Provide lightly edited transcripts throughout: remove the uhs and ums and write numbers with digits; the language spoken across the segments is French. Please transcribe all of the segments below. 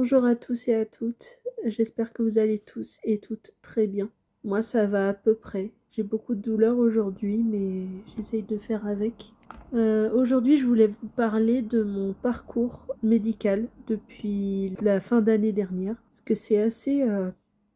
Bonjour à tous et à toutes, j'espère que vous allez tous et toutes très bien. Moi ça va à peu près, j'ai beaucoup de douleurs aujourd'hui mais j'essaye de faire avec. Aujourd'hui je voulais vous parler de mon parcours médical depuis la fin d'année dernière, parce que c'est assez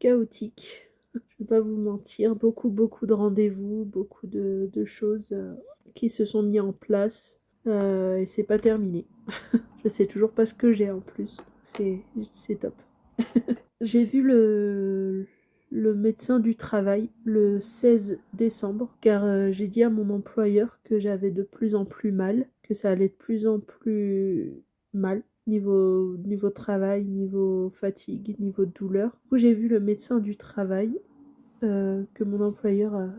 chaotique, je vais pas vous mentir, beaucoup de rendez-vous, beaucoup de choses qui se sont mis en place et c'est pas terminé. Je sais toujours pas ce que j'ai en plus. C'est top. J'ai vu le médecin du travail le 16 décembre car j'ai dit à mon employeur que j'avais de plus en plus mal, que ça allait de plus en plus mal niveau travail, niveau fatigue, niveau douleur. Du coup, j'ai vu le médecin du travail que mon employeur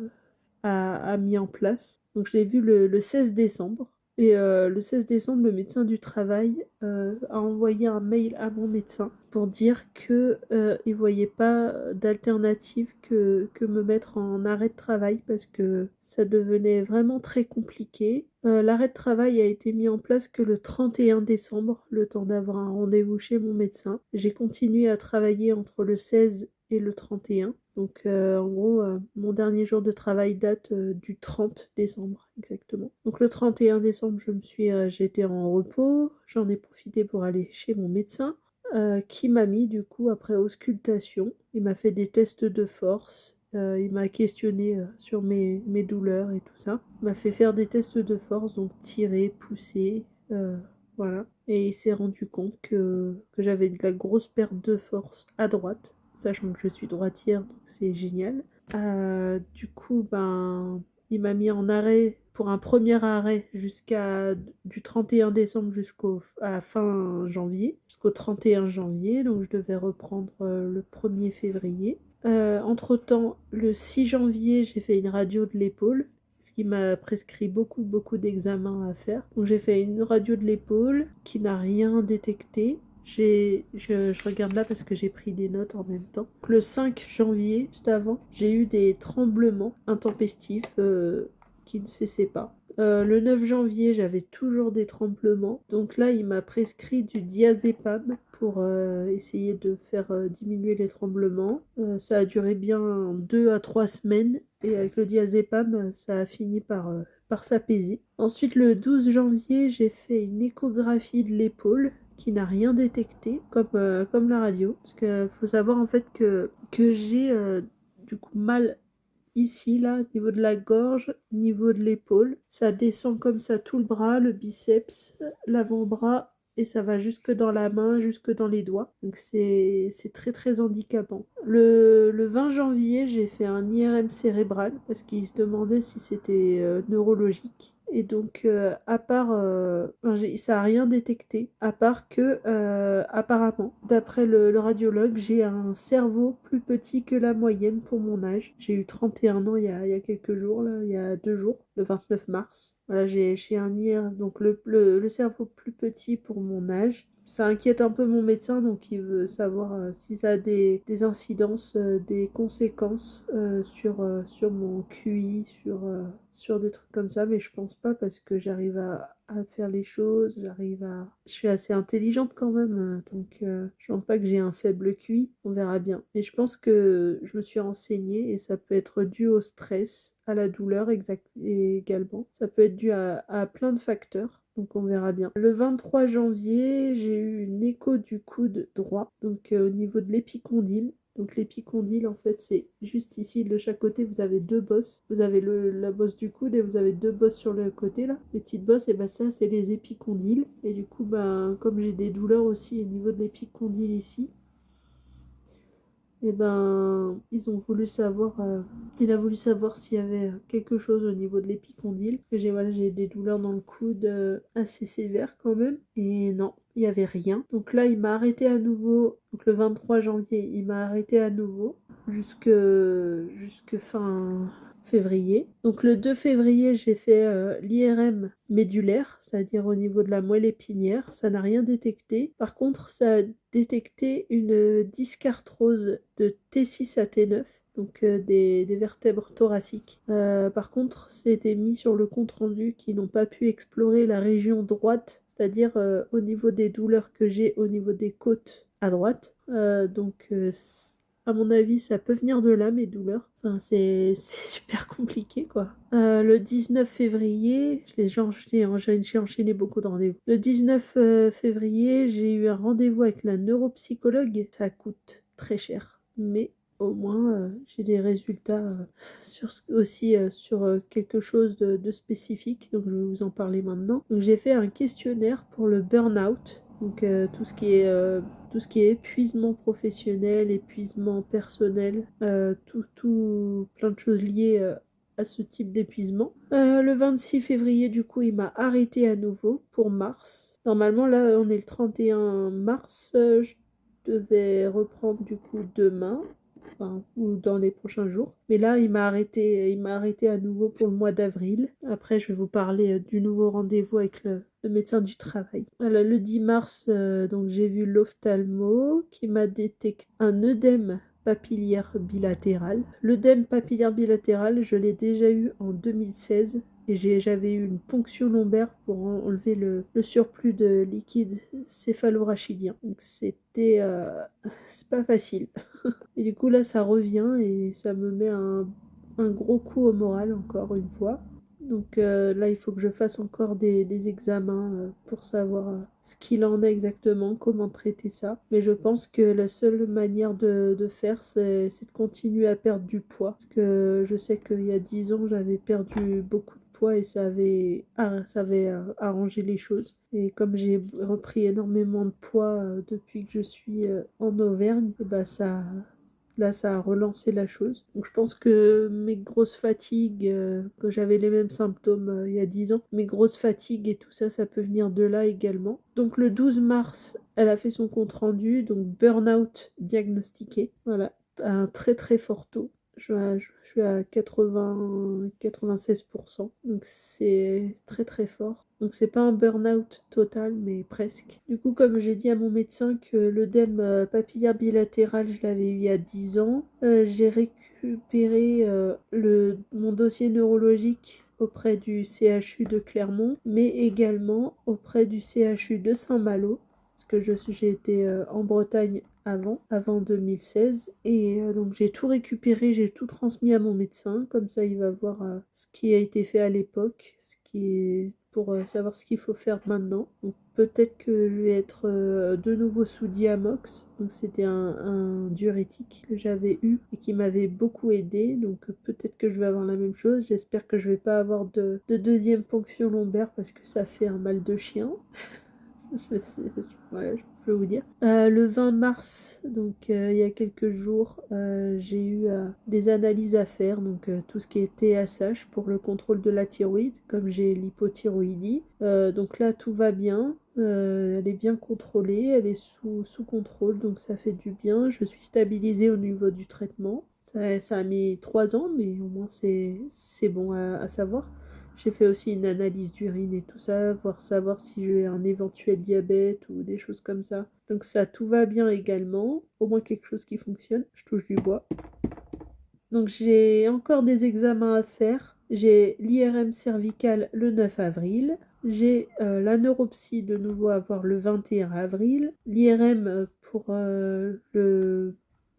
a mis en place. Donc je l'ai vu le 16 décembre. Et le 16 décembre, le médecin du travail a envoyé un mail à mon médecin pour dire que il voyait pas d'alternative que me mettre en arrêt de travail parce que ça devenait vraiment très compliqué. L'arrêt de travail a été mis en place que le 31 décembre, le temps d'avoir un rendez-vous chez mon médecin. J'ai continué à travailler entre le 16 et le 31. Donc en gros, mon dernier jour de travail date du 30 décembre exactement. Donc le 31 décembre, j'étais en repos, j'en ai profité pour aller chez mon médecin qui m'a mis du coup après auscultation. Il m'a fait des tests de force, il m'a questionné sur mes douleurs et tout ça. Il m'a fait faire des tests de force, donc tirer, pousser, voilà. Et il s'est rendu compte que j'avais de la grosse perte de force à droite, sachant que je suis droitière, donc c'est génial. Du coup, il m'a mis en arrêt pour un premier arrêt du 31 décembre à fin janvier, jusqu'au 31 janvier, donc je devais reprendre le 1er février. Entre-temps, le 6 janvier, j'ai fait une radio de l'épaule, ce qui m'a prescrit beaucoup d'examens à faire. Donc j'ai fait une radio de l'épaule qui n'a rien détecté. Je regarde là parce que j'ai pris des notes en même temps. Le 5 janvier, juste avant, j'ai eu des tremblements intempestifs qui ne cessaient pas. Le 9 janvier, j'avais toujours des tremblements. Donc là, il m'a prescrit du diazépam pour essayer de faire diminuer les tremblements. Ça a duré bien 2 à 3 semaines. Et avec le diazépam, ça a fini par s'apaiser. Ensuite, le 12 janvier, j'ai fait une échographie de l'épaule qui n'a rien détecté, comme la radio. Parce qu'il faut savoir en fait que j'ai du coup mal ici, là, au niveau de la gorge, au niveau de l'épaule. Ça descend comme ça tout le bras, le biceps, l'avant-bras, et ça va jusque dans la main, jusque dans les doigts. Donc c'est très handicapant. Le 20 janvier, j'ai fait un IRM cérébral parce qu'il se demandait si c'était neurologique. Et donc, ça a rien détecté, à part que, apparemment, d'après le radiologue, j'ai un cerveau plus petit que la moyenne pour mon âge. J'ai eu 31 ans il y a quelques jours, là, il y a 2 jours, le 29 mars. Voilà, j'ai un IR, donc le cerveau plus petit pour mon âge. Ça inquiète un peu mon médecin, donc il veut savoir si ça a des incidences, des conséquences sur mon QI, sur des trucs comme ça, mais je pense pas parce que j'arrive à faire les choses, je suis assez intelligente quand même, donc je pense pas que j'ai un faible QI, on verra bien. Mais je pense que je me suis renseignée et ça peut être dû au stress, à la douleur également. Ça peut être dû à plein de facteurs. Donc on verra bien. Le 23 janvier, j'ai eu une écho du coude droit, donc au niveau de l'épicondyle. Donc l'épicondyle, en fait, c'est juste ici, de chaque côté, vous avez deux bosses. Vous avez la bosse du coude et vous avez deux bosses sur le côté, là. Les petites bosses, et ça, c'est les épicondyles. Et du coup, comme j'ai des douleurs aussi au niveau de l'épicondyle ici, et ils ont voulu savoir, il a voulu savoir s'il y avait quelque chose au niveau de l'épicondyle. J'ai des douleurs dans le coude assez sévères quand même. Et non, il n'y avait rien. Donc là, il m'a arrêté à nouveau. Donc le 23 janvier, il m'a arrêté à nouveau jusque fin février. Donc le 2 février, j'ai fait l'IRM médulaire, c'est-à-dire au niveau de la moelle épinière. Ça n'a rien détecté. Par contre, ça a détecté une dyscarthrose de T6 à T9, donc des vertèbres thoraciques. Par contre, c'était mis sur le compte-rendu qu'ils n'ont pas pu explorer la région droite, c'est-à-dire au niveau des douleurs que j'ai au niveau des côtes à droite. À mon avis, ça peut venir de là, mes douleurs. Enfin, c'est super compliqué, quoi. Le 19 février, j'ai enchaîné beaucoup de rendez-vous. Le 19 février, j'ai eu un rendez-vous avec la neuropsychologue. Ça coûte très cher, mais au moins, j'ai des résultats sur quelque chose de spécifique. Donc, je vais vous en parler maintenant. Donc, j'ai fait un questionnaire pour le burn-out. Donc, tout ce qui est épuisement professionnel, épuisement personnel, plein de choses liées à ce type d'épuisement. Le 26 février, du coup, il m'a arrêté à nouveau pour mars. Normalement, là, on est le 31 mars. Je devais reprendre du coup demain. Enfin, ou dans les prochains jours. Mais là, il m'a arrêté à nouveau pour le mois d'avril. Après, je vais vous parler du nouveau rendez-vous avec le médecin du travail. Voilà, le 10 mars, donc j'ai vu l'ophtalmo qui m'a détecté un œdème papillaire bilatéral. L'œdème papillaire bilatéral, je l'ai déjà eu en 2016 et j'avais eu une ponction lombaire pour enlever le surplus de liquide céphalorachidien. Donc c'est pas facile. Et du coup là ça revient et ça me met un gros coup au moral encore une fois. Donc là, il faut que je fasse encore des examens pour savoir ce qu'il en est exactement, comment traiter ça. Mais je pense que la seule manière de faire, c'est de continuer à perdre du poids. Parce que je sais qu'il y a 10 ans, j'avais perdu beaucoup de poids et ça avait arrangé les choses. Et comme j'ai repris énormément de poids depuis que je suis en Auvergne, et bah là, ça a relancé la chose. Donc, je pense que mes grosses fatigues, que j'avais les mêmes symptômes il y a 10 ans, mes grosses fatigues et tout ça, ça peut venir de là également. Donc, le 12 mars, elle a fait son compte-rendu, donc burn-out diagnostiqué. Voilà, à un très très fort taux. Je suis à 96%. Donc c'est très très fort. Donc c'est pas un burn-out total, mais presque. Du coup, comme j'ai dit à mon médecin que l'œdème papillaire bilatéral, je l'avais eu il y a 10 ans, j'ai récupéré mon dossier neurologique auprès du CHU de Clermont, mais également auprès du CHU de Saint-Malo, parce que j'ai été en Bretagne avant 2016. Et donc j'ai tout récupéré, j'ai tout transmis à mon médecin, comme ça il va voir ce qui a été fait à l'époque, pour savoir ce qu'il faut faire maintenant. Donc peut-être que je vais être de nouveau sous Diamox. Donc c'était un diurétique que j'avais eu et qui m'avait beaucoup aidé. Donc peut-être que je vais avoir la même chose. J'espère que je vais pas avoir de deuxième ponction lombaire parce que ça fait un mal de chien. Ouais, je peux vous dire. Le 20 mars, donc il y a quelques jours, j'ai eu des analyses à faire, donc tout ce qui est TSH pour le contrôle de la thyroïde, comme j'ai l'hypothyroïdie. Donc là, tout va bien. Elle est bien contrôlée, elle est sous contrôle, donc ça fait du bien. Je suis stabilisée au niveau du traitement. Ça a mis 3 ans, mais au moins c'est bon à savoir. J'ai fait aussi une analyse d'urine et tout ça, savoir si j'ai un éventuel diabète ou des choses comme ça. Donc ça, tout va bien également. Au moins quelque chose qui fonctionne. Je touche du bois. Donc j'ai encore des examens à faire. J'ai l'IRM cervical le 9 avril. J'ai la neuropsie de nouveau à voir le 21 avril. L'IRM pour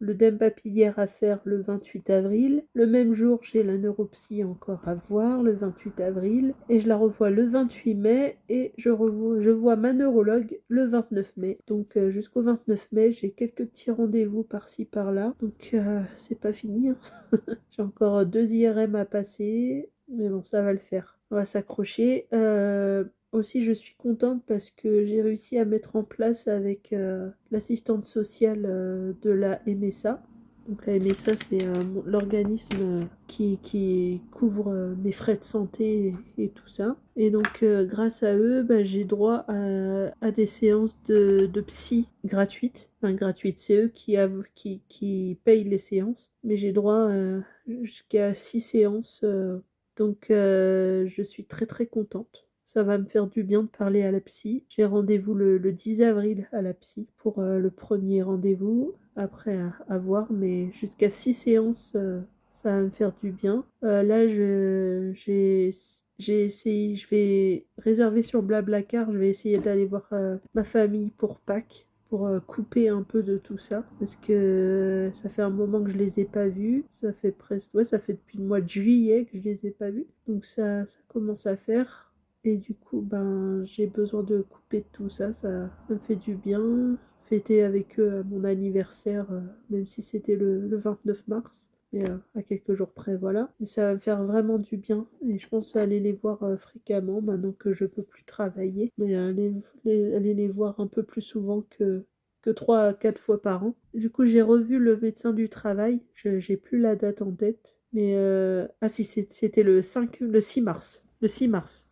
le DEM papillaire à faire le 28 avril. Le même jour, j'ai la neuropsie encore à voir le 28 avril. Et je la revois le 28 mai. Et je vois ma neurologue le 29 mai. Donc jusqu'au 29 mai, j'ai quelques petits rendez-vous par-ci par-là. Donc c'est pas fini, hein. J'ai encore 2 IRM à passer, mais bon, ça va le faire. On va s'accrocher. Aussi, je suis contente parce que j'ai réussi à mettre en place avec l'assistante sociale de la MSA. Donc la MSA, c'est l'organisme qui couvre mes frais de santé et tout ça. Et donc grâce à eux, bah, j'ai droit à des séances de psy gratuites. Enfin gratuites, c'est eux qui payent les séances. Mais j'ai droit jusqu'à 6 séances. Donc je suis très très contente. Ça va me faire du bien de parler à la psy. J'ai rendez-vous le 10 avril à la psy pour le premier rendez-vous. Après, à voir, mais jusqu'à 6 séances, ça va me faire du bien. Là, j'ai essayé, je vais réserver sur Blablacar. Je vais essayer d'aller voir ma famille pour Pâques couper un peu de tout ça parce que ça fait un moment que je les ai pas vus, ça fait presque ça fait depuis le mois de juillet que je les ai pas vus, donc ça commence à faire et du coup ben j'ai besoin de couper de tout ça, ça me fait du bien, fêter avec eux à mon anniversaire même si c'était le 29 mars. Mais à quelques jours près, voilà. Mais ça va me faire vraiment du bien. Et je pense aller les voir fréquemment maintenant que je peux plus travailler. Mais aller les voir un peu plus souvent que 3 à 4 fois par an. Du coup, j'ai revu le médecin du travail. J'ai plus la date en tête. Mais ah si, c'était le 6 mars. Le 6 mars.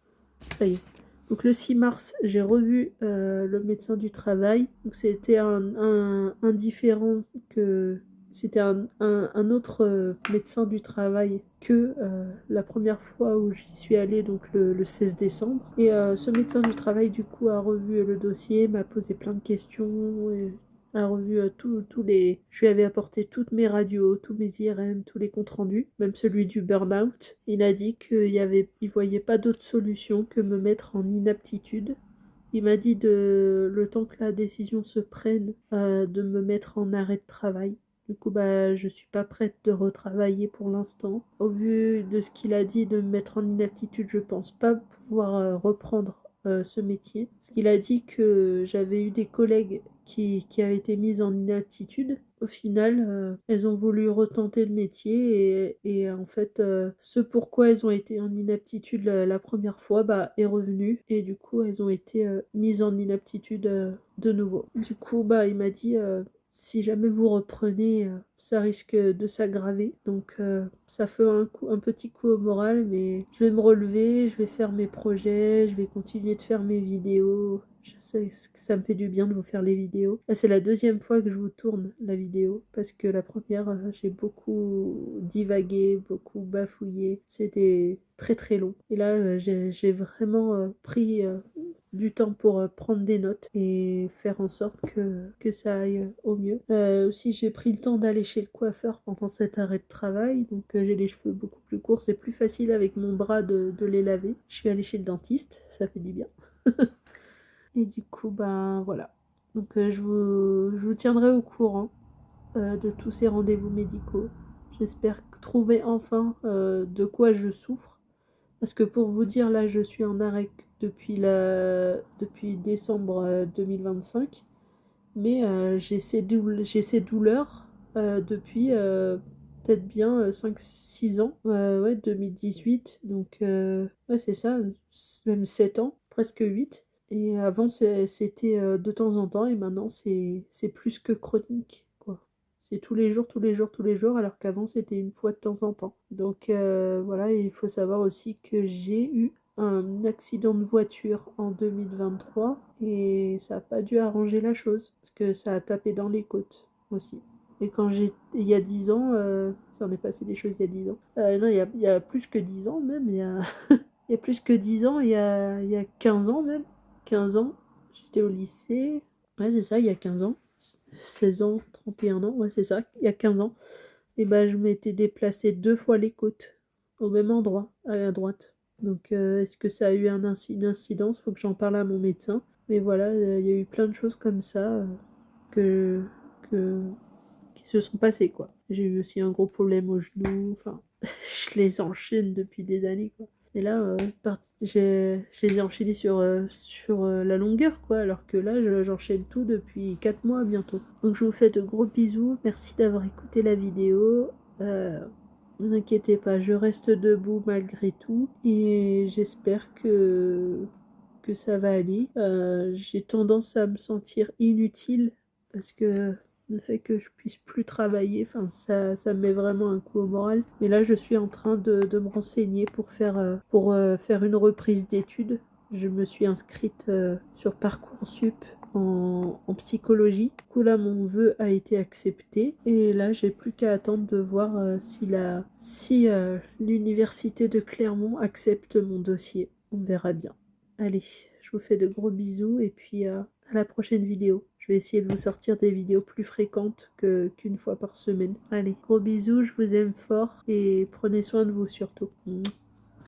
Ça y est. Donc le 6 mars, j'ai revu le médecin du travail. Donc c'était un différent que c'était un autre médecin du travail que la première fois où j'y suis allée, donc le 16 décembre. Et ce médecin du travail, du coup, a revu le dossier, m'a posé plein de questions, et a revu tous les... Je lui avais apporté toutes mes radios, tous mes IRM, tous les comptes rendus, même celui du burn-out. Il a dit il voyait pas d'autre solution que me mettre en inaptitude. Il m'a dit le temps que la décision se prenne, de me mettre en arrêt de travail. Du coup, bah, je suis pas prête de retravailler pour l'instant. Au vu de ce qu'il a dit de me mettre en inaptitude, je pense pas pouvoir reprendre ce métier. Parce qu'il a dit que j'avais eu des collègues qui avaient été mises en inaptitude. Au final, elles ont voulu retenter le métier et en fait, ce pourquoi elles ont été en inaptitude la première fois, bah, est revenu et du coup, elles ont été mises en inaptitude de nouveau. Du coup, bah, il m'a dit si jamais vous reprenez, ça risque de s'aggraver. Donc ça fait un petit coup au moral, mais je vais me relever, je vais faire mes projets, je vais continuer de faire mes vidéos. Je sais que ça me fait du bien de vous faire les vidéos. Là, c'est la deuxième fois que je vous tourne la vidéo, parce que la première, j'ai beaucoup divagué, beaucoup bafouillé. C'était très très long. Et là, j'ai vraiment pris du temps pour prendre des notes et faire en sorte que ça aille au mieux. Aussi, j'ai pris le temps d'aller chez le coiffeur pendant cet arrêt de travail, donc j'ai les cheveux beaucoup plus courts, c'est plus facile avec mon bras de les laver. Je suis allée chez le dentiste, ça fait du bien. Et du coup, ben voilà. Donc je vous tiendrai au courant de tous ces rendez-vous médicaux. J'espère trouver enfin de quoi je souffre. Parce que pour vous dire, là, je suis en arrêt depuis décembre 2025. Mais j'ai ces douleurs depuis peut-être bien 5-6 ans. Ouais, 2018. Donc, ouais, c'est ça, même 7 ans, presque 8. Et avant, c'était de temps en temps. Et maintenant, c'est plus que chronique, quoi. C'est tous les jours, tous les jours, tous les jours, alors qu'avant, c'était une fois de temps en temps. Donc, voilà, et il faut savoir aussi que j'ai eu un accident de voiture en 2023 et ça n'a pas dû arranger la chose parce que ça a tapé dans les côtes aussi. Et il y a 10 ans, ça en est passé des choses il y a 10 ans. Non, il y a plus que 10 ans même, il y a plus que 10 ans, il y a 15 ans même. 15 ans, j'étais au lycée. Ouais, c'est ça, il y a 15 ans. 16 ans, 31 ans, ouais, c'est ça, il y a 15 ans. Et ben, je m'étais déplacé 2 fois les côtes, au même endroit, à droite. Donc, est-ce que ça a eu une incidence? Faut que j'en parle à mon médecin. Mais voilà, il y a eu plein de choses comme ça que, que, qui se sont passées, quoi. J'ai eu aussi un gros problème au genou. Enfin, je les enchaîne depuis des années, quoi. Et là, je les ai enchaînés sur la longueur, quoi. Alors que là, j'enchaîne tout depuis 4 mois bientôt. Donc, je vous fais de gros bisous. Merci d'avoir écouté la vidéo. Ne vous inquiétez pas, je reste debout malgré tout. Et j'espère que ça va aller. J'ai tendance à me sentir inutile parce que le fait que je puisse plus travailler, enfin ça me met vraiment un coup au moral. Mais là, je suis en train de me renseigner pour faire une reprise d'études. Je me suis inscrite sur Parcoursup en psychologie. Du coup, là, mon vœu a été accepté. Et là, j'ai plus qu'à attendre de voir si l'université de Clermont accepte mon dossier. On verra bien. Allez, je vous fais de gros bisous et puis à la prochaine vidéo. Je vais essayer de vous sortir des vidéos plus fréquentes qu'une fois par semaine. Allez, gros bisous, je vous aime fort et prenez soin de vous surtout.